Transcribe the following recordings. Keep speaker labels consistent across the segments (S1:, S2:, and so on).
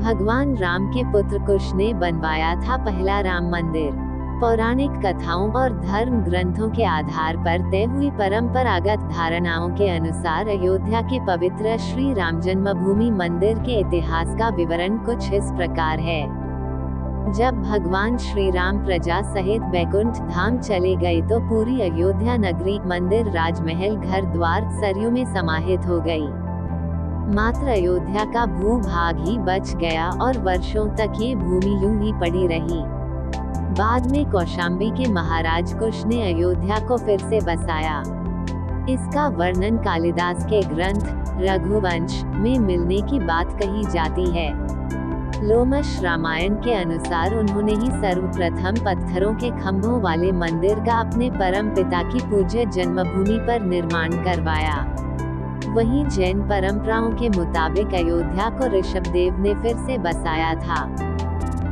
S1: भगवान राम के पुत्र कुश ने बनवाया था पहला राम मंदिर। पौराणिक कथाओं और धर्म ग्रंथों के आधार पर तय हुई परंपरागत धारणाओं के अनुसार अयोध्या के पवित्र श्री राम जन्मभूमि मंदिर के इतिहास का विवरण कुछ इस प्रकार है। जब भगवान श्री राम प्रजा सहित बैकुंठ धाम चले गए तो पूरी अयोध्या नगरी, मंदिर, राजमहल, घर द्वार सरयू में समाहित हो गई। मात्र अयोध्या का भूभाग ही बच गया और वर्षों तक ये भूमि यूं ही पड़ी रही। बाद में कौशाम्बी के महाराज कुश ने अयोध्या को फिर से बसाया। इसका वर्णन कालिदास के ग्रंथ रघुवंश में मिलने की बात कही जाती है। लोमश रामायण के अनुसार उन्होंने ही सर्वप्रथम पत्थरों के खंभों वाले मंदिर का अपने परम पिता की पूज्य जन्मभूमि पर निर्माण करवाया। वहीं जैन परंपराओं के मुताबिक अयोध्या को ऋषभदेव ने फिर से बसाया था।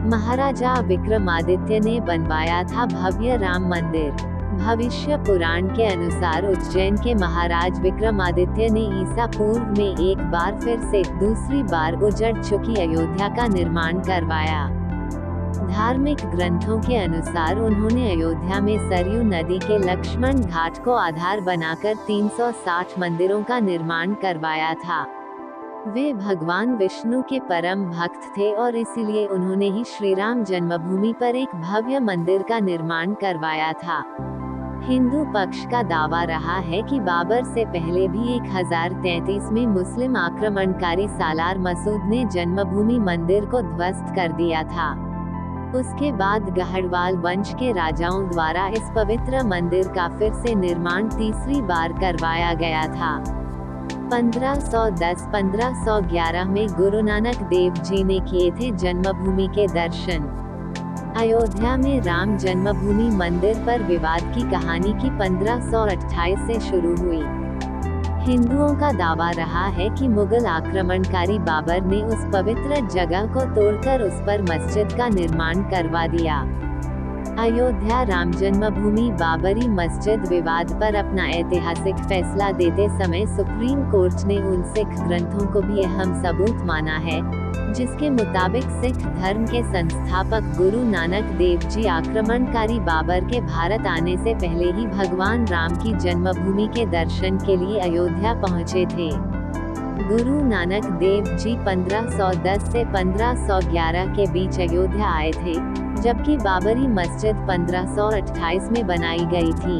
S1: महाराजा विक्रमादित्य ने बनवाया था भव्य राम मंदिर। भविष्य पुराण के अनुसार उज्जैन के महाराज विक्रमादित्य ने ईसा पूर्व में एक बार फिर से दूसरी बार उजड़ चुकी अयोध्या का निर्माण करवाया। धार्मिक ग्रंथों के अनुसार उन्होंने अयोध्या में सरयू नदी के लक्ष्मण घाट को आधार बनाकर 360 मंदिरों का निर्माण करवाया था। वे भगवान विष्णु के परम भक्त थे और इसीलिए उन्होंने ही श्री राम जन्मभूमि पर एक भव्य मंदिर का निर्माण करवाया था। हिंदू पक्ष का दावा रहा है कि बाबर से पहले भी 1033 में मुस्लिम आक्रमणकारी सालार मसूद ने जन्मभूमि मंदिर को ध्वस्त कर दिया था। उसके बाद गढ़वाल वंश के राजाओं द्वारा इस पवित्र मंदिर का फिर से निर्माण तीसरी बार करवाया गया था। 1510-1511 में गुरु नानक देव जी ने किए थे जन्मभूमि के दर्शन। अयोध्या में राम जन्मभूमि मंदिर पर विवाद की कहानी की 1528 से शुरू हुई। हिंदुओं का दावा रहा है कि मुगल आक्रमणकारी बाबर ने उस पवित्र जगह को तोड़कर उस पर मस्जिद का निर्माण करवा दिया। अयोध्या राम जन्मभूमि बाबरी मस्जिद विवाद पर अपना ऐतिहासिक फैसला देते समय सुप्रीम कोर्ट ने उन सिख ग्रंथों को भी अहम सबूत माना है, जिसके मुताबिक सिख धर्म के संस्थापक गुरु नानक देव जी आक्रमणकारी बाबर के भारत आने से पहले ही भगवान राम की जन्मभूमि के दर्शन के लिए अयोध्या पहुंचे थे। गुरु नानक देव जी 1510 से 1511 के बीच अयोध्या आए थे, जबकि बाबरी मस्जिद 1528 में बनाई गई थी।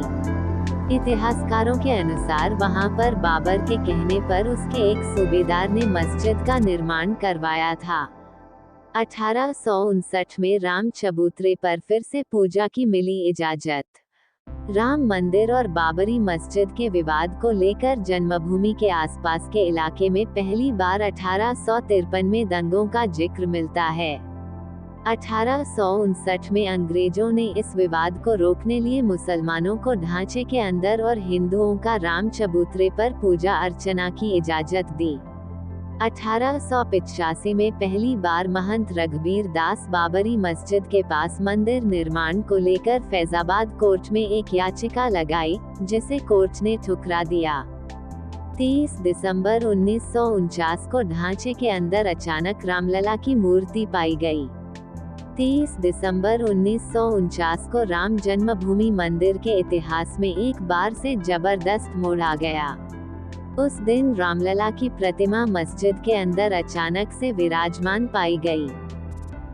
S1: इतिहासकारों के अनुसार वहां पर बाबर के कहने पर उसके एक सूबेदार ने मस्जिद का निर्माण करवाया था। 1859 में राम चबूतरे पर फिर से पूजा की मिली इजाजत। राम मंदिर और बाबरी मस्जिद के विवाद को लेकर जन्मभूमि के आसपास के इलाके में पहली बार 1853 में दंगों का जिक्र मिलता है। 1859 में अंग्रेजों ने इस विवाद को रोकने लिए मुसलमानों को ढांचे के अंदर और हिंदुओं का राम चबूतरे पर पूजा अर्चना की इजाजत दी। 1885 में पहली बार महंत रघुबीर दास बाबरी मस्जिद के पास मंदिर निर्माण को लेकर फैजाबाद कोर्ट में एक याचिका लगाई, जिसे कोर्ट ने ठुकरा दिया। 30 दिसंबर 1949 को ढांचे के अंदर अचानक रामलला की मूर्ति पाई गई। 30 दिसंबर 1949 को राम जन्मभूमि मंदिर के इतिहास में एक बार से जबरदस्त मोड़ आ गया। उस दिन रामलला की प्रतिमा मस्जिद के अंदर अचानक से विराजमान पाई गई।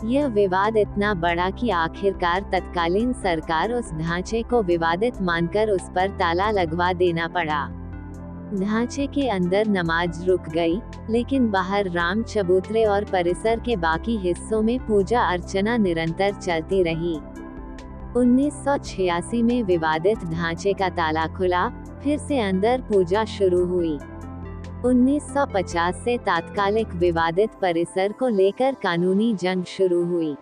S1: यह विवाद इतना बड़ा कि आखिरकार तत्कालीन सरकार उस ढांचे को विवादित मानकर उस पर ताला लगवा देना पड़ा। ढांचे के अंदर नमाज रुक गई, लेकिन बाहर राम चबूतरे और परिसर के बाकी हिस्सों में पूजा अर्चना निरंतर चलती रही। 1986 में विवादित ढांचे का ताला खुला, फिर से अंदर पूजा शुरू हुई। 1950 से तात्कालिक विवादित परिसर को लेकर कानूनी जंग शुरू हुई।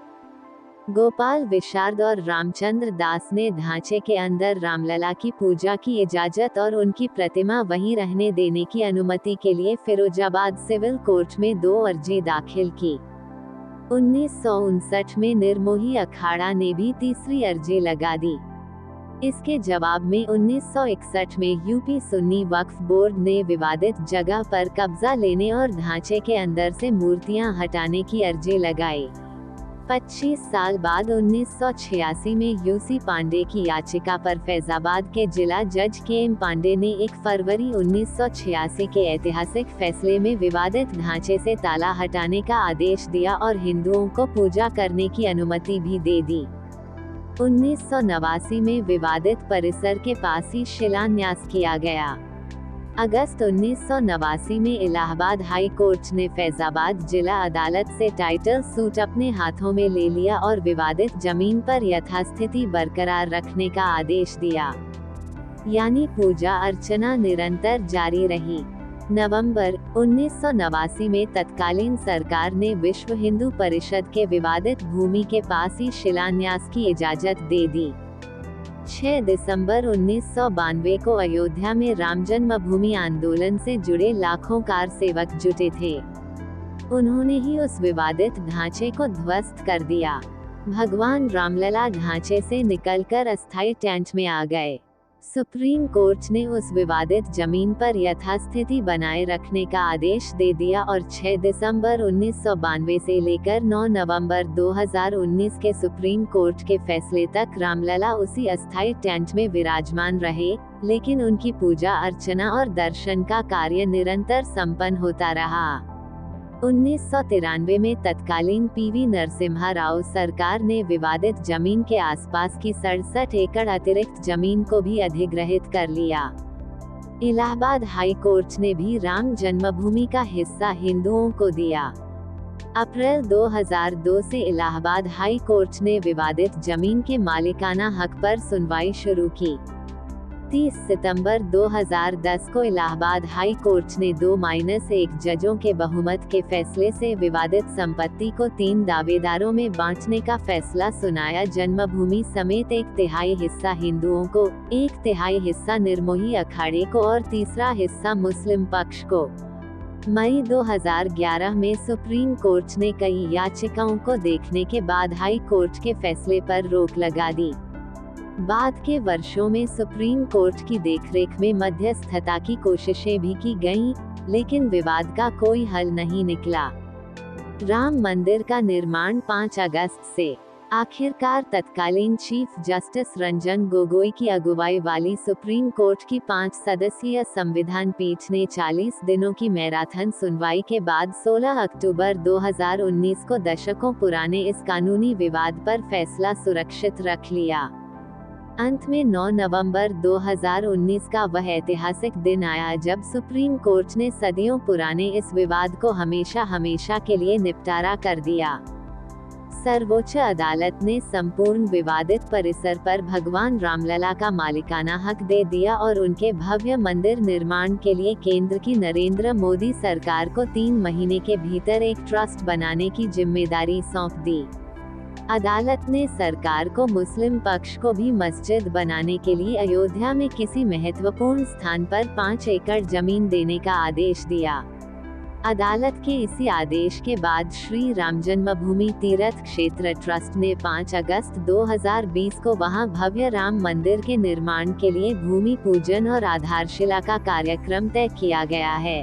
S1: गोपाल विशारद और रामचंद्र दास ने ढांचे के अंदर रामलला की पूजा की इजाजत और उनकी प्रतिमा वहीं रहने देने की अनुमति के लिए फिरोजाबाद सिविल कोर्ट में 2 अर्जी दाखिल की। 1959 में निर्मोही अखाड़ा ने भी तीसरी अर्जी लगा दी। इसके जवाब में 1961 में यूपी सुन्नी वक्फ बोर्ड ने विवादित जगह पर कब्जा लेने और ढांचे के अंदर से मूर्तियां हटाने की अर्जी लगाई। 25 साल बाद 1986 में यूसी पांडे की याचिका पर फैजाबाद के जिला जज के पांडे ने 1 फरवरी 1986 के ऐतिहासिक फैसले में विवादित ढांचे से ताला हटाने का आदेश दिया और हिंदुओं को पूजा करने की अनुमति भी दे दी। 1989 में विवादित परिसर के पास ही शिलान्यास किया गया। अगस्त 1989 में इलाहाबाद हाई कोर्ट ने फैजाबाद जिला अदालत से टाइटल सूट अपने हाथों में ले लिया और विवादित जमीन पर यथास्थिति बरकरार रखने का आदेश दिया, यानी पूजा अर्चना निरंतर जारी रही। नवंबर 1989 में तत्कालीन सरकार ने विश्व हिंदू परिषद के विवादित भूमि के पास ही शिलान्यास की इजाजत दे दी। 6 दिसंबर 1992 को अयोध्या में राम जन्मभूमि आंदोलन से जुड़े लाखों कार सेवक जुटे थे। उन्होंने ही उस विवादित ढांचे को ध्वस्त कर दिया। भगवान रामलला ढांचे से निकलकर अस्थायी टेंट में आ गए। सुप्रीम कोर्ट ने उस विवादित जमीन पर यथास्थिति बनाए रखने का आदेश दे दिया और 6 दिसंबर 1992 से लेकर 9 नवंबर 2019 के सुप्रीम कोर्ट के फैसले तक रामलला उसी अस्थायी टेंट में विराजमान रहे, लेकिन उनकी पूजा अर्चना और दर्शन का कार्य निरंतर संपन्न होता रहा। 1993 में तत्कालीन पीवी नरसिम्हा राव सरकार ने विवादित जमीन के आसपास की 67 एकड़ अतिरिक्त जमीन को भी अधिग्रहित कर लिया। इलाहाबाद हाई कोर्ट ने भी राम जन्मभूमि का हिस्सा हिंदुओं को दिया। अप्रैल 2002 से इलाहाबाद हाई कोर्ट ने विवादित जमीन के मालिकाना हक पर सुनवाई शुरू की। 30 सितंबर 2010 को इलाहाबाद हाई कोर्ट ने 2-1 जजों के बहुमत के फैसले से विवादित संपत्ति को 3 दावेदारों में बांटने का फैसला सुनाया। जन्मभूमि समेत 1/3 हिस्सा हिंदुओं को, 1/3 हिस्सा निर्मोही अखाड़े को और तीसरा हिस्सा मुस्लिम पक्ष को। मई 2011 में सुप्रीम कोर्ट ने कई याचिकाओं को देखने के बाद हाई कोर्ट के फैसले पर रोक लगा दी। बाद के वर्षों में सुप्रीम कोर्ट की देखरेख में मध्यस्थता की कोशिशें भी की गईं, लेकिन विवाद का कोई हल नहीं निकला। राम मंदिर का निर्माण 5 अगस्त से आखिरकार तत्कालीन चीफ जस्टिस रंजन गोगोई की अगुवाई वाली सुप्रीम कोर्ट की 5 सदस्यीय संविधान पीठ ने 40 दिनों की मैराथन सुनवाई के बाद 16 अक्टूबर 2019 को दशकों पुराने इस कानूनी विवाद पर फैसला सुरक्षित रख लिया। अंत में 9 नवंबर 2019 का वह ऐतिहासिक दिन आया जब सुप्रीम कोर्ट ने सदियों पुराने इस विवाद को हमेशा के लिए निपटारा कर दिया। सर्वोच्च अदालत ने संपूर्ण विवादित परिसर पर भगवान रामलला का मालिकाना हक दे दिया और उनके भव्य मंदिर निर्माण के लिए केंद्र की नरेंद्र मोदी सरकार को 3 महीने के भीतर एक ट्रस्ट बनाने की जिम्मेदारी सौंप दी। अदालत ने सरकार को मुस्लिम पक्ष को भी मस्जिद बनाने के लिए अयोध्या में किसी महत्वपूर्ण स्थान पर 5 एकड़ जमीन देने का आदेश दिया। अदालत के इसी आदेश के बाद श्री राम जन्मभूमि तीर्थ क्षेत्र ट्रस्ट ने 5 अगस्त 2020 को वहां भव्य राम मंदिर के निर्माण के लिए भूमि पूजन और आधारशिला का कार्यक्रम तय किया गया है।